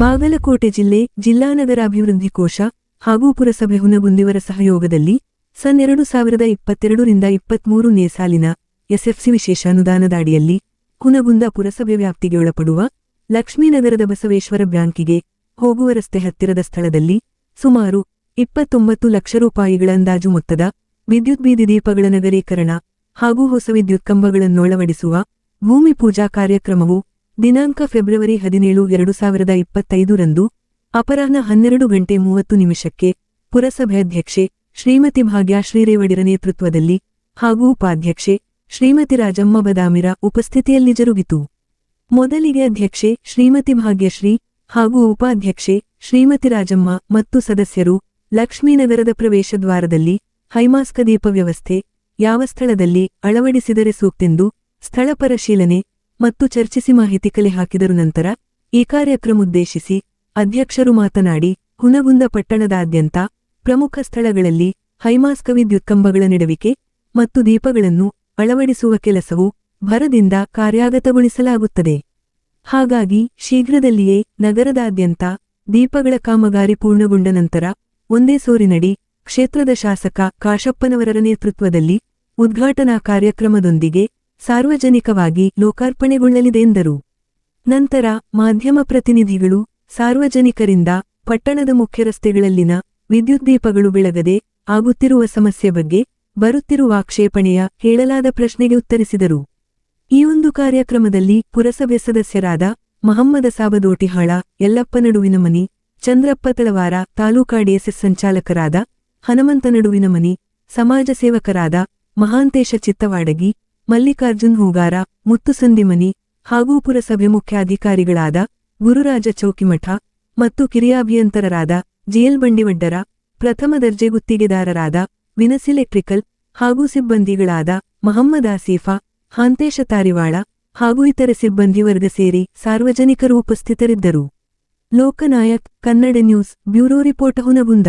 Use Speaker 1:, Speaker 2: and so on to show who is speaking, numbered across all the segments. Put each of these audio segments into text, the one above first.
Speaker 1: ಬಾಗಲಕೋಟೆ ಜಿಲ್ಲೆ ಜಿಲ್ಲಾ ನಗರಾಭಿವೃದ್ಧಿ ಕೋಶ ಹಾಗೂ ಪುರಸಭೆ ಹುನಗುಂದಿಯವರ ಸಹಯೋಗದಲ್ಲಿ ಸನ್ 2022ರಿಂದ 23ನೇ ಸಾಲಿನ ಎಸ್ಎಫ್ಸಿ ವಿಶೇಷ ಅನುದಾನದ ಅಡಿಯಲ್ಲಿ ಹುನಗುಂದ ಪುರಸಭೆ ವ್ಯಾಪ್ತಿಗೆ ಒಳಪಡುವ ಲಕ್ಷ್ಮೀನಗರದ ಬಸವೇಶ್ವರ ಬ್ಯಾಂಕಿಗೆ ಹೋಗುವ ರಸ್ತೆ ಹತ್ತಿರದ ಸ್ಥಳದಲ್ಲಿ ಸುಮಾರು 29 ಲಕ್ಷ ರೂಪಾಯಿಗಳ ಅಂದಾಜು ಮೊತ್ತದ ವಿದ್ಯುತ್ ಬೀದಿ ದೀಪಗಳ ನಗರೀಕರಣ ಹಾಗೂ ಹೊಸ ವಿದ್ಯುತ್ ಕಂಬಗಳನ್ನೊಳವಡಿಸುವ ಭೂಮಿ ಪೂಜಾ ಕಾರ್ಯಕ್ರಮವು ದಿನಾಂಕ ಫೆಬ್ರವರಿ 17, 2025ರಂದು ಅಪರಾಹ್ನ 12:30 ಪುರಸಭೆ ಅಧ್ಯಕ್ಷೆ ಶ್ರೀಮತಿ ಭಾಗ್ಯಶ್ರೀ ರೇವಡಿರ ನೇತೃತ್ವದಲ್ಲಿ ಹಾಗೂ ಉಪಾಧ್ಯಕ್ಷೆ ಶ್ರೀಮತಿ ರಾಜಮ್ಮ ಬದಾಮಿರ ಉಪಸ್ಥಿತಿಯಲ್ಲಿ ಜರುಗಿತು. ಮೊದಲಿಗೆ ಅಧ್ಯಕ್ಷೆ ಶ್ರೀಮತಿ ಭಾಗ್ಯಶ್ರೀ ಹಾಗೂ ಉಪಾಧ್ಯಕ್ಷೆ ಶ್ರೀಮತಿ ರಾಜಮ್ಮ ಮತ್ತು ಸದಸ್ಯರು ಲಕ್ಷ್ಮೀನಗರದ ಪ್ರವೇಶದ್ವಾರದಲ್ಲಿ ಹೈಮಾಸ್ಕ ದೀಪ ವ್ಯವಸ್ಥೆ ಯಾವ ಸ್ಥಳದಲ್ಲಿ ಅಳವಡಿಸಿದರೆ ಸೂಕ್ತೆಂದು ಸ್ಥಳ ಪರಿಶೀಲನೆ ಮತ್ತು ಚರ್ಚಿಸಿ ಮಾಹಿತಿ ಕಲೆ ಹಾಕಿದರು. ನಂತರ ಈ ಕಾರ್ಯಕ್ರಮೋದ್ದೇಶಿಸಿ ಅಧ್ಯಕ್ಷರು ಮಾತನಾಡಿ, ಹುನಗುಂದ ಪಟ್ಟಣದಾದ್ಯಂತ ಪ್ರಮುಖ ಸ್ಥಳಗಳಲ್ಲಿ ಹೈಮಾಸ್ಕ ವಿದ್ಯುತ್ ಕಂಬಗಳ ನೆಡವಿಕೆ ಮತ್ತು ದೀಪಗಳನ್ನು ಅಳವಡಿಸುವ ಕೆಲಸವು ಭರದಿಂದ ಕಾರ್ಯಗತಗೊಳಿಸಲಾಗುತ್ತದೆ. ಹಾಗಾಗಿ ಶೀಘ್ರದಲ್ಲಿಯೇ ನಗರದಾದ್ಯಂತ ದೀಪಗಳ ಕಾಮಗಾರಿ ಪೂರ್ಣಗೊಂಡ ನಂತರ ಒಂದೇ ಸೂರಿನಡಿ ಕ್ಷೇತ್ರದ ಶಾಸಕ ಕಾಶಪ್ಪನವರರ ನೇತೃತ್ವದಲ್ಲಿ ಉದ್ಘಾಟನಾ ಕಾರ್ಯಕ್ರಮದೊಂದಿಗೆ ಸಾರ್ವಜನಿಕವಾಗಿ ಲೋಕಾರ್ಪಣೆಗೊಳ್ಳಲಿದೆ ಎಂದರು. ನಂತರ ಮಾಧ್ಯಮ ಪ್ರತಿನಿಧಿಗಳು ಸಾರ್ವಜನಿಕರಿಂದ ಪಟ್ಟಣದ ಮುಖ್ಯ ರಸ್ತೆಗಳಲ್ಲಿನ ವಿದ್ಯುತ್ ದೀಪಗಳು ಬೆಳಗದೆ ಆಗುತ್ತಿರುವ ಸಮಸ್ಯೆ ಬಗ್ಗೆ ಬರುತ್ತಿರುವ ಆಕ್ಷೇಪಣೆಯ ಕೇಳಲಾದ ಪ್ರಶ್ನೆಗೆ ಉತ್ತರಿಸಿದರು. ಈ ಒಂದು ಕಾರ್ಯಕ್ರಮದಲ್ಲಿ ಪುರಸಭೆ ಸದಸ್ಯರಾದ ಮಹಮ್ಮದ ಸಾಬದೋಟಿಹಾಳ, ಯಲ್ಲಪ್ಪ ನಡುವಿನಮನಿ, ಚಂದ್ರಪ್ಪ ತಳವಾರ, ತಾಲೂಕಾ ಡಿಎಸ್ಎಸ್ ಸಂಚಾಲಕರಾದ ಹನುಮಂತ ನಡುವಿನಮನಿ, ಸಮಾಜ ಸೇವಕರಾದ ಮಹಾಂತೇಶ ಚಿತ್ತವಾಡಗಿ, ಮಲ್ಲಿಕಾರ್ಜುನ್ ಹೂಗಾರ, ಮುತ್ತುಸಂದಿಮನಿ ಹಾಗೂ ಪುರಸಭೆ ಮುಖ್ಯಾಧಿಕಾರಿಗಳಾದ ಗುರುರಾಜ ಚೌಕಿಮಠ ಮತ್ತು ಕಿರಿಯಾಭಿಯಂತರರಾದ ಜಿಎಲ್ ಬಂಡಿವಡ್ಡರ, ಪ್ರಥಮ ದರ್ಜೆ ಗುತ್ತಿಗೆದಾರರಾದ ವಿನಸ್ ಎಲೆಕ್ಟ್ರಿಕಲ್ ಹಾಗೂ ಸಿಬ್ಬಂದಿಗಳಾದ ಮಹಮ್ಮದ್ ಆಸೀಫಾ, ಹಾಂತೇಶ ತಾರಿವಾಳ ಹಾಗೂ ಇತರೆ ಸಿಬ್ಬಂದಿ ವರ್ಗ ಸೇರಿ ಸಾರ್ವಜನಿಕರು ಉಪಸ್ಥಿತರಿದ್ದರು. Loknayak, Kannada news bureau report, Hungund.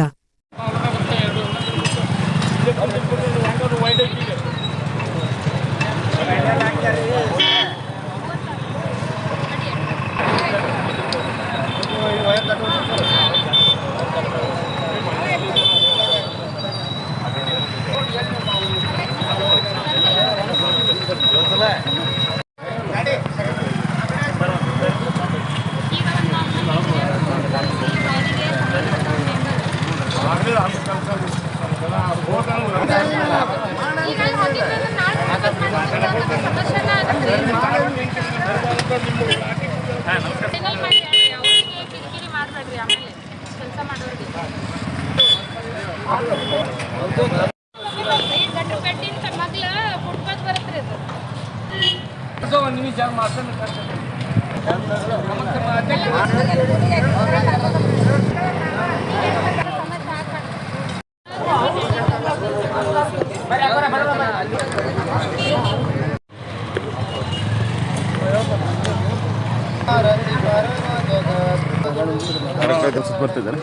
Speaker 2: ಬರ್ತಿದ್ದಾರೆ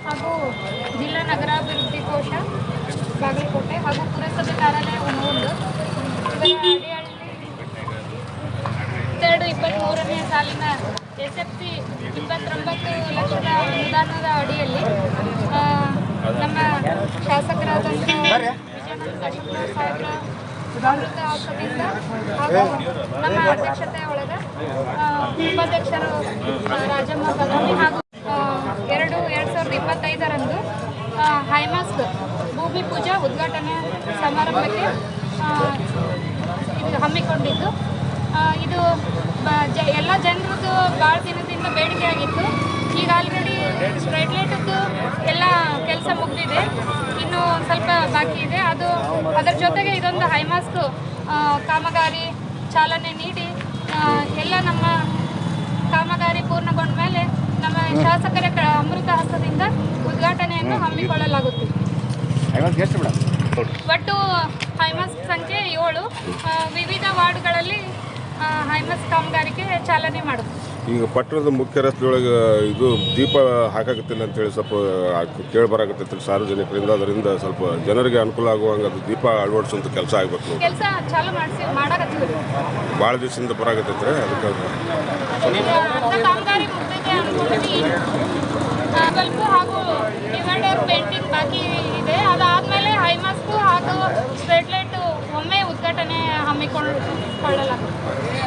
Speaker 3: ಹಾಗೂ ಜಿಲ್ಲಾ ನಗರಾಭಿವೃದ್ಧಿ ಕೋಶ ಬಾಗಲಕೋಟೆ ಹಾಗೂ ಪುರಸಭೆ ಕಾರ್ಯಾಲಯ ಹುನಗುಂದ ಇವರ ಅಡಿಯಲ್ಲಿ 2023ನೇ ಸಾಲಿನ ಎಸ್ಎಫ್ಸಿ 29 ಲಕ್ಷದ ಅನುದಾನದ ಅಡಿಯಲ್ಲಿ ನಮ್ಮ ಶಾಸಕರಾದಂಥ ವಿಜಯಾನಂದ ಕಾಶಪ್ಪನವರ ಸಾಹೇಬರ ಅಮೃತ ಹಸ್ತದಿಂದ ಹಾಗೂ ನಮ್ಮ ಅಧ್ಯಕ್ಷತೆ ಒಳಗೆ ಉಪಾಧ್ಯಕ್ಷರು ರಾಜಮ್ಮ ಬದಾಮಿ ಹಾಗೂ 2025ರಂದು ಹೈಮಾಸ್ಕ್ ಭೂಮಿ ಪೂಜಾ ಉದ್ಘಾಟನಾ ಸಮಾರಂಭಕ್ಕೆ ಇದು ಹಮ್ಮಿಕೊಂಡಿದ್ದು. ಇದು ಎಲ್ಲ ಜನರದ್ದು ಭಾಳ ದಿನದಿಂದ ಬೇಡಿಕೆ ಆಗಿತ್ತು. ಈಗ ಆಲ್ರೆಡಿ ಸ್ಟ್ರೈಟ್ ಲೈಟದ್ದು ಎಲ್ಲ ಕೆಲಸ ಮುಗಿದಿದೆ, ಇನ್ನು ಸ್ವಲ್ಪ ಬಾಕಿ ಇದೆ. ಅದರ ಜೊತೆಗೆ ಇದೊಂದು ಹೈಮಾಸ್ಕ್ ಕಾಮಗಾರಿ ಚಾಲನೆ ನೀಡಿ ಎಲ್ಲ ನಮ್ಮ ಕಾಮಗಾರಿ ಪೂರ್ಣಗೊಂಡ ಮೇಲೆ ನಮ್ಮ ಶಾಸಕರ ಅಮೃತ ಹಸ್ತದಿಂದ ಉದ್ಘಾಟನೆಯನ್ನು ಹಮ್ಮಿಕೊಳ್ಳಲಾಗುತ್ತದೆ. ಒಟ್ಟು ಹೈಮಾಸ್ಕ್ ಸಂಖ್ಯೆ 7, ವಿವಿಧ ವಾರ್ಡ್ಗಳಲ್ಲಿ ಹೈಮಾಸ್ಕ್ ಕಾಮಗಾರಿಗೆ ಚಾಲನೆ ಮಾಡುತ್ತೆ.
Speaker 2: ಈಗ ಪಟ್ಟಣದ ಮುಖ್ಯ ರಸ್ತೆಯೊಳಗೆ ಇದು ದೀಪ ಹಾಕಾಕತ್ತಿಲ್ಲ ಅಂತೇಳಿ ಸ್ವಲ್ಪ ಕೇಳಿ ಬರಾಕತ್ತೈತಿ ಸಾರ್ವಜನಿಕರಿಂದ. ಅದರಿಂದ ಸ್ವಲ್ಪ ಜನರಿಗೆ ಅನುಕೂಲ ಆಗುವಂಗೆ ಅದು ದೀಪ ಅಳವಡಿಸುವಂಥ ಕೆಲಸ ಆಗ್ಬೇಕು.
Speaker 3: ಕೆಲಸ ಚಾಲು ಮಾಡಕತ್ತೀವಿ.
Speaker 2: ಭಾಳ ದಿವಸದಿಂದ ಬರಾಕತ್ತೈತ್ರಿ, ಅದಕ್ಕೆ
Speaker 3: ಕಾಮಗಾರಿ ಮುಗಿದಿದೆ ಅನ್ಕೊಂಡಿದ್ದೀವಿ. ಸ್ವಲ್ಪ ಹಾಗೂ ಡಿವೈಡರ್ ಪೇಂಟಿಂಗ್ ಬಾಕಿ ಇದೆ. ಅದಾದಮೇಲೆ ಹೈಮಾಸ್ಕ್ ಹಾಗೂ ಸ್ಟ್ರೀಟ್ ಲೈಟ್ ಒಮ್ಮೆ ಉದ್ಘಾಟನೆ ಹಮ್ಮಿಕೊಳ್ಳಲಾಗುತ್ತೆ.